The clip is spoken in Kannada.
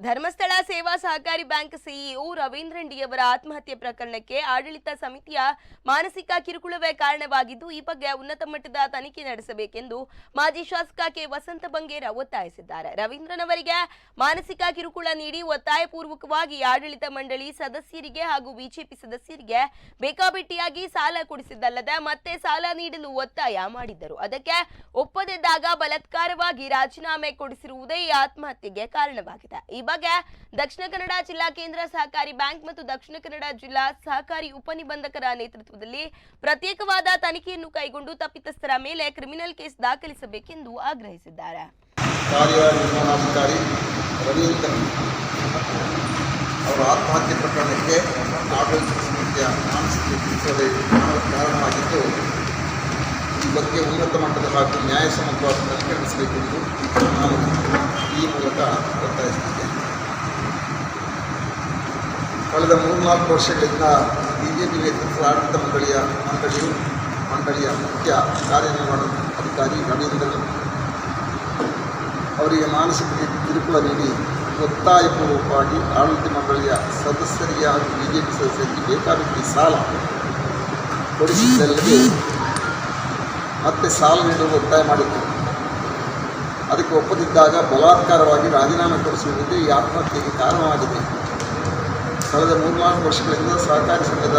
ಧರ್ಮಸ್ಥಳ ಸೇವಾ ಸಹಕಾರಿ ಬ್ಯಾಂಕ್ ಸಿಇಒ ರವೀಂದ್ರನ್ ಡಿ ಅವರ ಆತ್ಮಹತ್ಯೆ ಪ್ರಕರಣಕ್ಕೆ ಆಡಳಿತ ಸಮಿತಿಯ ಮಾನಸಿಕ ಕಿರುಕುಳವೇ ಕಾರಣವಾಗಿದ್ದು ಈ ಬಗ್ಗೆ ಉನ್ನತ ಮಟ್ಟದ ತನಿಖೆ ನಡೆಸಬೇಕೆಂದು ಮಾಜಿ ಶಾಸಕ ಕೆ ವಸಂತ ಬಂಗೇರ ಒತ್ತಾಯಿಸಿದ್ದಾರೆ. ರವೀಂದ್ರನ್ ಅವರಿಗೆ ಮಾನಸಿಕ ಕಿರುಕುಳ ನೀಡಿ ಒತ್ತಾಯಪೂರ್ವಕವಾಗಿ ಆಡಳಿತ ಮಂಡಳಿ ಸದಸ್ಯರಿಗೆ ಹಾಗೂ ಬಿಜೆಪಿ ಸದಸ್ಯರಿಗೆ ಬೇಕಾಬಿಟ್ಟಿಯಾಗಿ ಸಾಲ ಕೊಡಿಸಿದ್ದಲ್ಲದೆ ಮತ್ತೆ ಸಾಲ ನೀಡಲು ಒತ್ತಾಯ ಮಾಡಿದ್ದರು. ಅದಕ್ಕೆ ಒಪ್ಪದಿದ್ದಾಗ ಬಲಾತ್ಕಾರವಾಗಿ ರಾಜೀನಾಮೆ ಕೊಡಿಸಿರುವುದೇ ಈ ಆತ್ಮಹತ್ಯೆಗೆ ಕಾರಣವಾಗಿದೆ. ಈ ಬಗ್ಗೆ ದಕ್ಷಿಣ ಕನ್ನಡ ಜಿಲ್ಲಾ ಕೇಂದ್ರ ಸಹಕಾರಿ ಬ್ಯಾಂಕ್ ಮತ್ತು ದಕ್ಷಿಣ ಕನ್ನಡ ಜಿಲ್ಲಾ ಸಹಕಾರಿ ಉಪನಿಬಂಧಕರ ನೇತೃತ್ವದಲ್ಲಿ ಪ್ರತ್ಯೇಕವಾದ ತನಿಖೆಯನ್ನು ಕೈಗೊಂಡು ತಪ್ಪಿತಸ್ಥರ ಮೇಲೆ ಕ್ರಿಮಿನಲ್ ಕೇಸ್ ದಾಖಲಿಸಬೇಕೆಂದು ಆಗ್ರಹಿಸಿದ್ದಾರೆ. ಕಾರ್ಯನಿರ್ವಹಣಾಧಿಕಾರಿ ರವೀಂದ್ರನ್ ಅವರ ಆತ್ಮಹತ್ಯೆ ಪ್ರಕರಣಕ್ಕೆ ಆಡಳಿತ ಸಮಿತಿಯ ಮಾನಸಿಕ ಕಿರುಕುಳವೇ ಕಾರಣವಾಗಿದ್ದು ಈ ಬಗ್ಗೆ ಉನ್ನತ ಮಟ್ಟದ ಹಾಗೂ ನ್ಯಾಯಸಮ್ಮತವಾದ ತನಿಖೆ ನಡೆಸಬೇಕೆಂದು ನಾನು ಈ ಮೂಲಕ ಒತ್ತಾಯಿಸುತ್ತೇನೆ. ಕಳೆದ 3-4 ವರ್ಷಗಳಿಂದ ಬಿಜೆಪಿ ನೇತೃತ್ವದ ಆಡಳಿತ ಮಂಡಳಿಯ ಮುಖ್ಯ ಕಾರ್ಯನಿರ್ವಹಣಾಧಿಕಾರಿ ರವೀಂದ್ರನ್ ಅವರಿಗೆ ಮಾನಸಿಕ ಕಿರುಕುಳ ನೀಡಿ ಒತ್ತಾಯಪೂರ್ವಕವಾಗಿ ಆಡಳಿತ ಮಂಡಳಿಯ ಸದಸ್ಯರಿಗೆ ಹಾಗೂ ಬಿಜೆಪಿ ಸದಸ್ಯರಿಗೆ ಬೇಕಾಬಿಟ್ಟಿ ಸಾಲ ಕೊಡಿಸಿದ್ದಲ್ಲದೆ ಮತ್ತೆ ಸಾಲ ನೀಡಲು ಒತ್ತಾಯ ಮಾಡಿದ್ದರು. ಅದಕ್ಕೆ ಒಪ್ಪದಿದ್ದಾಗ ಬಲಾತ್ಕಾರವಾಗಿ ರಾಜೀನಾಮೆ ಕೊಡಿಸುವುದೇ ಈ ಆತ್ಮಹತ್ಯೆಗೆ ಕಾರಣವಾಗಿದೆ. ಕಳೆದ 3-4 ವರ್ಷಗಳಿಂದ ಸಹಕಾರಿ ಸಂಘದ